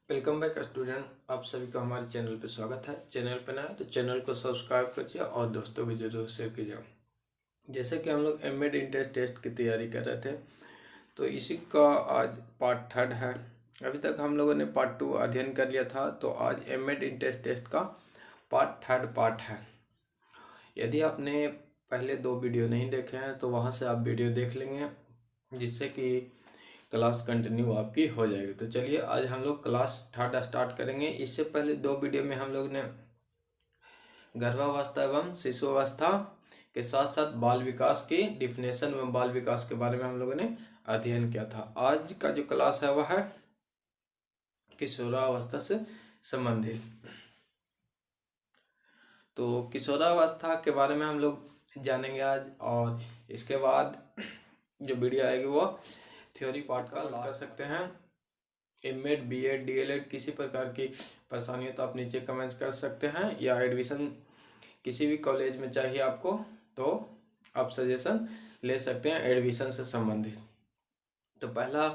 Welcome back student, आप सभी का हमारे चैनल पे स्वागत है। चैनल पे नया है तो चैनल को सब्सक्राइब करिए और दोस्तों को जरूर शेयर कीजिए। जैसे कि हम लोग एमएड इंट्रेंस टेस्ट की तैयारी कर रहे थे, तो इसी का आज पार्ट थर्ड है। अभी तक हम लोगों ने पार्ट 2 अध्ययन कर लिया था, तो आज एमएड इंट्रेंस टेस्ट का थर्ड पार्ट है। यदि आपने पहले 2 वीडियो नहीं देखे हैं तो वहाँ से आप वीडियो देख लेंगे, जिससे कि क्लास कंटिन्यू आपकी हो जाएगी। तो चलिए आज हम लोग क्लास थर्ड स्टार्ट करेंगे। इससे पहले 2 वीडियो में हम लोग ने गर्भावस्था एवं शिशुअवस्था के साथ साथ बाल विकास की डिफिनेशन एवं बाल विकास के बारे में हम लोगों ने अध्ययन किया था। आज का जो क्लास है वह है किशोरावस्था से संबंधित। तो किशोरावस्था के बारे में हम लोग जानेंगे आज, और इसके बाद जो वीडियो आएगी वो थ्योरी पार्ट का ला सकते हैं। एमएड, बीएड, डीएलएड किसी प्रकार की परेशानी हो तो आप नीचे कमेंट्स कर सकते हैं, या एडमिशन किसी भी कॉलेज में चाहिए आपको तो आप सजेशन ले सकते हैं एडमिशन से संबंधित। तो पहला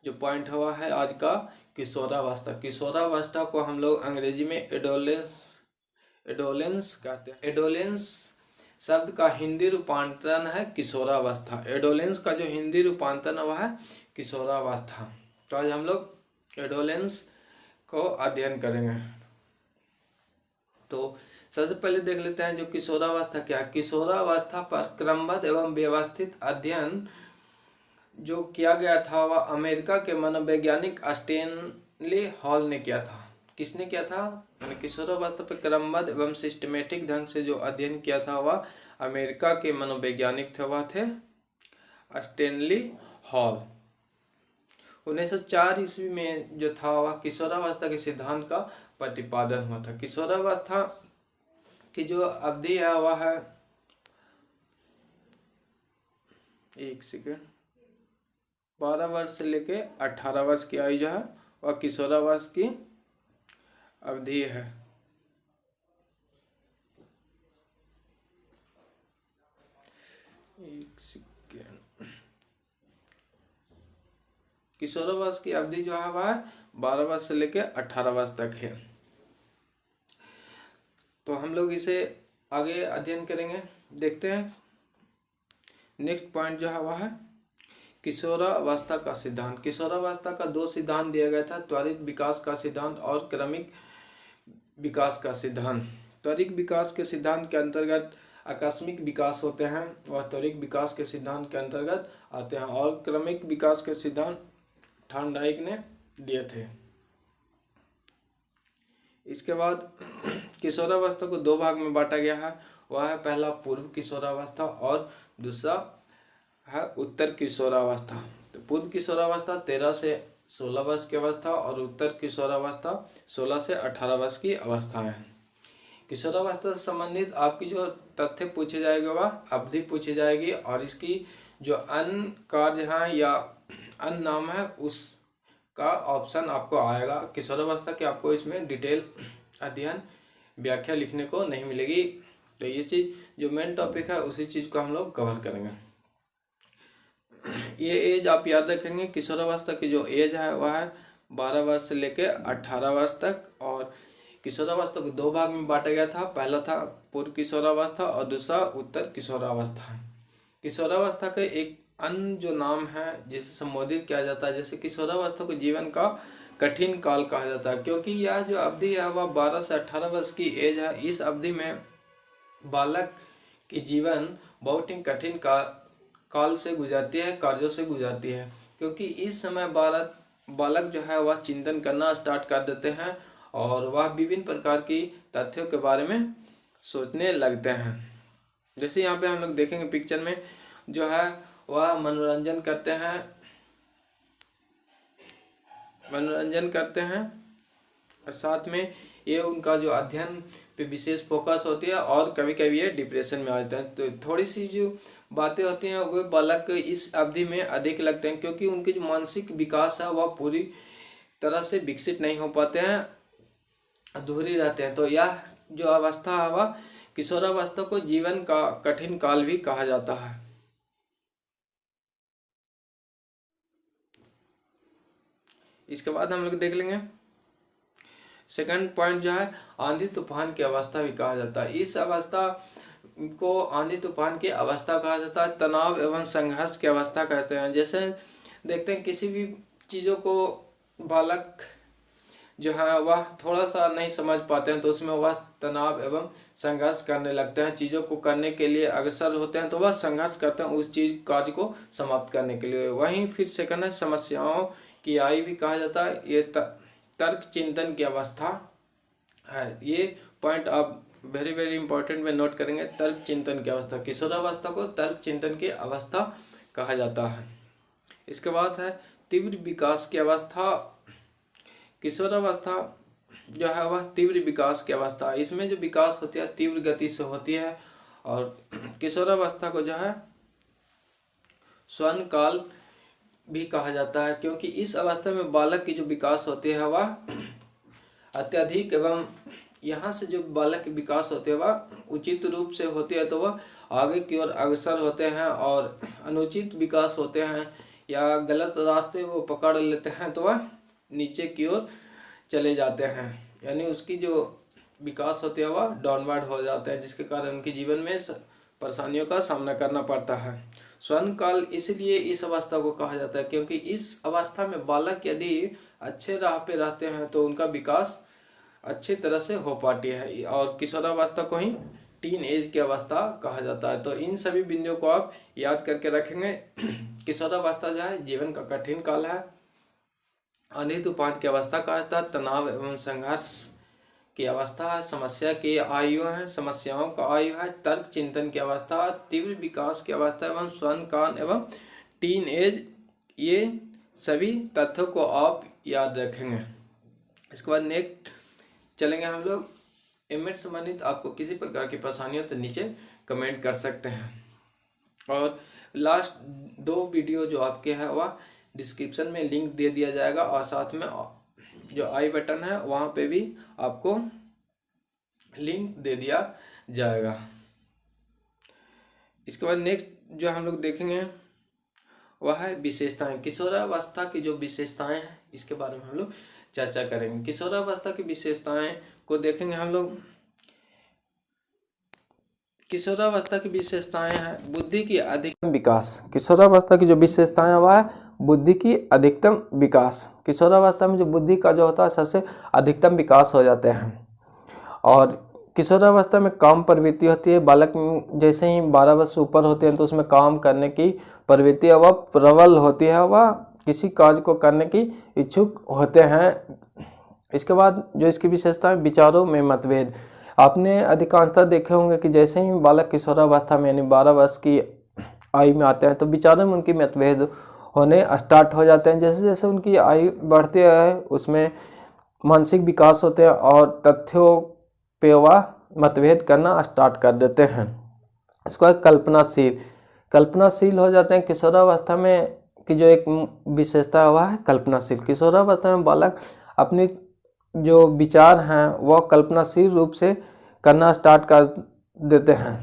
जो पॉइंट हुआ है आज का किशोरावस्था। किशोरावस्था को हम लोग अंग्रेजी में एडोलेंस कहते हैं। एडोलेंस शब्द का हिंदी रूपांतरण है किशोरावस्था। एडोलेंस का जो हिंदी रूपांतरण हुआ है किशोरावस्था। तो आज हम लोग एडोलेंस को अध्ययन करेंगे। तो सबसे पहले देख लेते हैं जो किशोरावस्था क्या है। किशोरावस्था पर क्रमबद्ध एवं व्यवस्थित अध्ययन जो किया गया था वह अमेरिका के मनोवैज्ञानिक स्टैनली हॉल ने किया था। किसने किया था? किशोरावस्था पर क्रमबद्ध एवं सिस्टमेटिक ढंग से जो अध्ययन किया था वह अमेरिका के मनोवैज्ञानिक थे, वह थे स्टैनली हॉल। 1904 ईस्वी में जो था वह किशोरावस्था के सिद्धांत का प्रतिपादन हुआ था। किशोरावस्था की जो अवधि है वह है 12 वर्ष से लेके 18 वर्ष की आयु जो है वह किशोरावस्था की अवधि है। किशोरावस्था की अवधि जो है वह 12 वर्ष से लेके 18 वर्ष तक है। तो हम लोग इसे आगे अध्ययन करेंगे। देखते हैं नेक्स्ट पॉइंट जो है वह है किशोरावस्था का सिद्धांत। किशोरावस्था का 2 सिद्धांत दिया गया था, त्वरित विकास का सिद्धांत और क्रमिक विकास का सिद्धांत। त्वरित विकास के सिद्धांत के अंतर्गत आकस्मिक विकास होते हैं, वह त्वरित विकास के सिद्धांत के अंतर्गत आते हैं, और क्रमिक विकास के सिद्धांत थॉर्नडाइक ने दिए थे। इसके बाद किशोरावस्था को 2 भाग में बांटा गया है। वह है पहला पूर्व किशोरावस्था और दूसरा है उत्तर किशोरावस्था। तो पूर्व किशोरावस्था 13 से 16 वर्ष की अवस्था और उत्तर किशोरावस्था 16 से 18 वर्ष की अवस्था है। किशोरावस्था से संबंधित आपकी जो तथ्य पूछे जाएंगे वह अवधि पूछी जाएगी, और इसकी जो अन्य कार्य हैं या अन्य नाम है उसका ऑप्शन आपको आएगा। किशोरावस्था के आपको इसमें डिटेल अध्ययन व्याख्या लिखने को नहीं मिलेगी। तो ये चीज़ जो मेन टॉपिक है उसी चीज़ को हम लोग कवर करेंगे। ये एज आप याद रखेंगे, किशोरावस्था की जो एज है वह है 12 वर्ष से लेकर 18 वर्ष तक। और किशोरावस्था को 2 भाग में बांटा गया था, पहला था पूर्व किशोरावस्था और दूसरा उत्तर किशोरावस्था। किशोरावस्था के एक अन्य जो नाम है जिसे संबोधित किया जाता है, जैसे किशोरावस्था को जीवन का कठिन काल कहा जाता है, क्योंकि यह जो अवधि है वह 12 से 18 वर्ष की एज है। इस अवधि में बालक की जीवन बहुत ही कठिन काल से गुजरती है, कार्यों से गुजरती है, क्योंकि इस समय बालक जो है वह चिंतन करना स्टार्ट कर देते हैं और वह विभिन्न प्रकार की तथ्यों के बारे में सोचने लगते हैं। जैसे यहाँ पे हम लोग देखेंगे पिक्चर में जो है वह मनोरंजन करते हैं और साथ में ये उनका जो अध्ययन पे विशेष फोकस होती है, और कभी कभी ये डिप्रेशन में आ जाते हैं। तो थोड़ी सी जो बातें होती हैं वो बालक इस अवधि में अधिक लगते हैं, क्योंकि उनके जो मानसिक विकास है वह पूरी तरह से विकसित नहीं हो पाते हैं, अधूरी रहते हैं। तो यह जो अवस्था है वह किशोरावस्था को जीवन का कठिन काल भी कहा जाता है। इसके बाद हम लोग देख लेंगे सेकंड पॉइंट जो है आंधी तूफान की अवस्था भी कहा जाता है। इस अवस्था को आंधी तूफान की अवस्था कहा जाता है। तनाव एवं संघर्ष की अवस्था कहते हैं। जैसे देखते हैं किसी भी चीज़ों को बालक जो है वह थोड़ा सा नहीं समझ पाते हैं तो उसमें वह तनाव एवं संघर्ष करने लगते हैं। चीज़ों को करने के लिए अग्रसर होते हैं तो वह संघर्ष करते हैं उस चीज कार्य को समाप्त करने के लिए। वहीं फिर सेकंड है समस्याओं की आई भी कहा जाता है। ये तर्क चिंतन की अवस्था है। ये पॉइंट आप वेरी वेरी इंपॉर्टेंट में नोट करेंगे। तर्क चिंतन की अवस्था, किशोरावस्था को तर्क चिंतन की अवस्था कहा जाता है। इसके बाद है तीव्र विकास की अवस्था। किशोरावस्था जो है वह तीव्र विकास की अवस्था है। इसमें जो विकास होती है तीव्र गति से होती है। और किशोरावस्था को जो है स्वर्ण काल भी कहा जाता है, क्योंकि इस अवस्था में बालक की जो विकास होती है वह अत्यधिक एवं यहाँ से जो बालक की विकास होती है वह उचित रूप से होती है तो वह आगे की ओर अग्रसर होते हैं, और अनुचित विकास होते हैं या गलत रास्ते वो पकड़ लेते हैं तो वह नीचे की ओर चले जाते हैं, यानी उसकी जो विकास होती है वह डाउनवर्ड हो जाता है, जिसके कारण उनके जीवन में परेशानियों का सामना करना पड़ता है। स्वर्ण काल इसलिए इस अवस्था को कहा जाता है क्योंकि इस अवस्था में बालक यदि अच्छे राह पे रहते हैं तो उनका विकास अच्छी तरह से हो पाती है। और किशोरावस्था को ही टीन एज की अवस्था कहा जाता है। तो इन सभी बिंदुओं को आप याद करके रखेंगे। किशोरावस्था जो है जीवन का कठिन काल है। आंधी तूफान की अवस्था कहा जाता है। तनाव एवं संघर्ष की अवस्था है। समस्या की आयु है, समस्याओं का आयु है। तर्क चिंतन की अवस्था, तीव्र विकास की अवस्था एवं स्वर्ण काल एवं टीन एज, ये सभी तथ्यों को आप याद रखेंगे। इसके बाद नेक्स्ट चलेंगे हम लोग एमएड संबंधित। आपको किसी प्रकार की परेशानी हो तो नीचे कमेंट कर सकते हैं। और लास्ट 2 वीडियो जो आपके हैं वह डिस्क्रिप्शन में लिंक दे दिया जाएगा, और साथ में जो आई बटन है वहाँ पे भी आपको लिंक दे दिया जाएगा। इसके बाद नेक्स्ट जो हम लोग देखेंगे वह है विशेषताएं। किशोरावस्था की जो विशेषताएं हैं इसके बारे में हम लोग चर्चा करेंगे। किशोरावस्था की विशेषताएं को देखेंगे हम लोग। किशोरावस्था की विशेषताएं हैं बुद्धि की अधिकतम विकास। किशोरावस्था की जो विशेषताएं हैं वह है बुद्धि की अधिकतम विकास। किशोरावस्था में जो बुद्धि का जो होता है सबसे अधिकतम विकास हो जाते हैं। और किशोरावस्था में काम प्रवृत्ति होती है। बालक जैसे ही 12 वर्ष से ऊपर होते हैं तो उसमें काम करने की प्रवृत्ति वह प्रबल होती है, वह किसी कार्य को करने की इच्छुक होते हैं। इसके बाद जो इसकी विशेषता है विचारों में मतभेद। आपने अधिकांशतः देखे होंगे कि जैसे ही बालक किशोरावस्था में यानी 12 वर्ष की आयु में आते हैं तो विचारों में उनकी मतभेद होने स्टार्ट हो जाते हैं। जैसे जैसे उनकी आयु बढ़ती है उसमें मानसिक विकास होते हैं और तथ्यों पे वह मतभेद करना स्टार्ट कर देते हैं। इसके बाद कल्पनाशील हो जाते हैं। किशोरावस्था में की जो एक विशेषता है वह है कल्पनाशील। किशोरावस्था में बालक अपनी जो विचार हैं वह कल्पनाशील रूप से करना स्टार्ट कर देते हैं।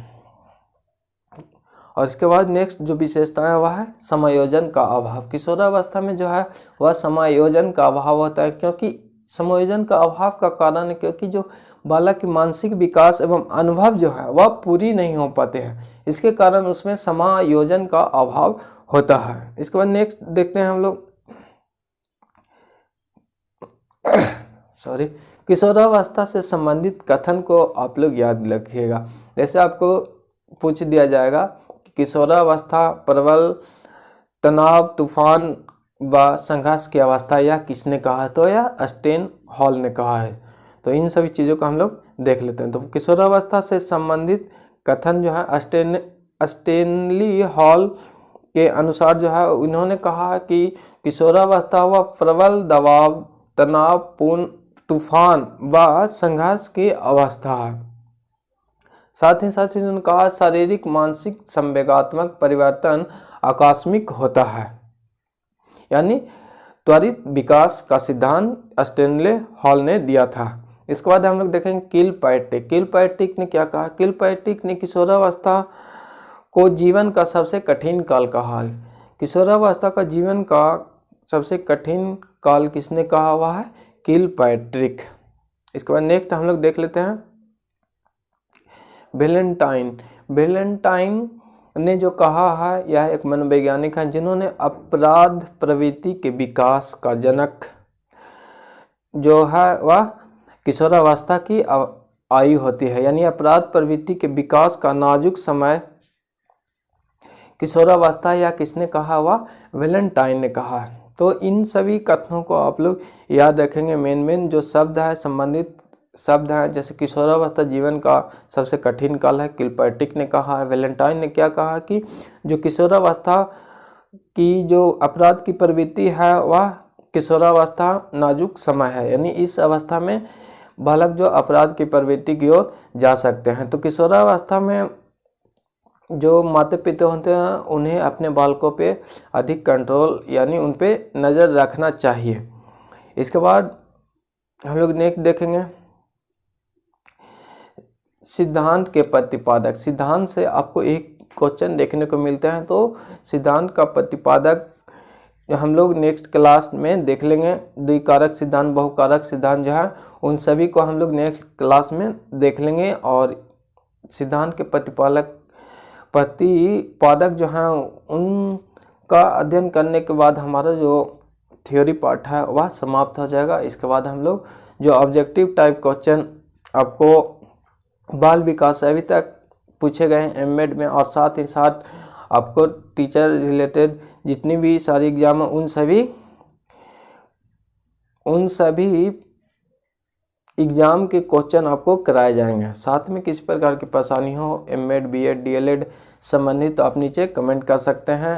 और इसके बाद नेक्स्ट जो विशेषता है वह है समायोजन का अभाव। किशोरावस्था में जो है वह समायोजन का अभाव होता है, क्योंकि समायोजन का अभाव का कारण है क्योंकि जो बालक की मानसिक विकास एवं अनुभव जो है वह पूरी नहीं हो पाते हैं, इसके कारण उसमें समायोजन का अभाव होता है। इसके बाद नेक्स्ट देखते हैं हम लोग किशोरावस्था से संबंधित कथन को आप लोग याद रखिएगा। जैसे आपको पूछ दिया जाएगा कि किशोरावस्था प्रबल तनाव तूफान व संघर्ष की अवस्था यह किसने कहा है, तो यह स्टेन हॉल ने कहा है। तो इन सभी चीज़ों को हम लोग देख लेते हैं। तो किशोरावस्था से संबंधित कथन जो है स्टेनली हॉल के अनुसार जो है उन्होंने कहा कि किशोरावस्था व प्रबल दबाव तनाव पूर्ण तूफान व संघर्ष की अवस्था है। साथ ही साथ इन्होंने कहा शारीरिक मानसिक संवेगात्मक परिवर्तन आकस्मिक होता है, यानी त्वरित विकास का सिद्धांत स्टेनले हॉल ने दिया था। इसके बाद हम लोग देखेंगे किलपैट्रिक ने क्या कहा। किलपैट्रिक ने किशोरावस्था को जीवन का सबसे कठिन काल कहा है। किशोरावस्था का जीवन का सबसे कठिन काल किसने कहा हुआ है, किलपैट्रिक। इसके बाद नेक्स्ट हम लोग देख लेते हैं वेलेंटाइन। वेलेंटाइन ने जो कहा है, यह एक मनोवैज्ञानिक हैं जिन्होंने अपराध प्रवृत्ति के विकास का जनक जो है वह किशोरावस्था की आयु होती है, यानी अपराध प्रवृत्ति के विकास का नाजुक समय किशोरावस्था, या किसने कहा, वह वेलेंटाइन ने कहा। तो इन सभी कथनों को आप लोग याद रखेंगे। मेन जो शब्द है, संबंधित शब्द हैं, जैसे किशोरावस्था जीवन का सबसे कठिन काल है, किलपर्टिक ने कहा है। वेलेंटाइन ने क्या कहा कि जो किशोरावस्था की जो अपराध की प्रवृत्ति है वह किशोरावस्था नाजुक समय है, यानी इस अवस्था में बालक जो अपराध की प्रवृत्ति की ओर जा सकते हैं। तो किशोरावस्था में जो माता पिता होते हैं उन्हें अपने बालकों पे अधिक कंट्रोल यानी उन पे नज़र रखना चाहिए। इसके बाद हम लोग नेक्स्ट देखेंगे सिद्धांत के प्रतिपादक। सिद्धांत से आपको एक क्वेश्चन देखने को मिलते हैं, तो सिद्धांत का प्रतिपादक हम लोग नेक्स्ट क्लास में देख लेंगे। द्विकारक सिद्धांत, बहुकारक सिद्धांत जो है उन सभी को हम लोग नेक्स्ट क्लास में देख लेंगे। और सिद्धांत के प्रतिपादक जो हैं उनका अध्ययन करने के बाद हमारा जो थ्योरी पार्ट है वह समाप्त हो जाएगा। इसके बाद हम लोग जो ऑब्जेक्टिव टाइप क्वेश्चन आपको बाल विकास अभी तक पूछे गए हैं एमएड में, और साथ ही साथ आपको टीचर रिलेटेड जितनी भी सारी एग्जाम है उन सभी एग्ज़ाम के क्वेश्चन आपको कराए जाएंगे। साथ में किसी प्रकार की परेशानी हो एमएड बीएड डीएलएड संबंधित तो आप नीचे कमेंट कर सकते हैं।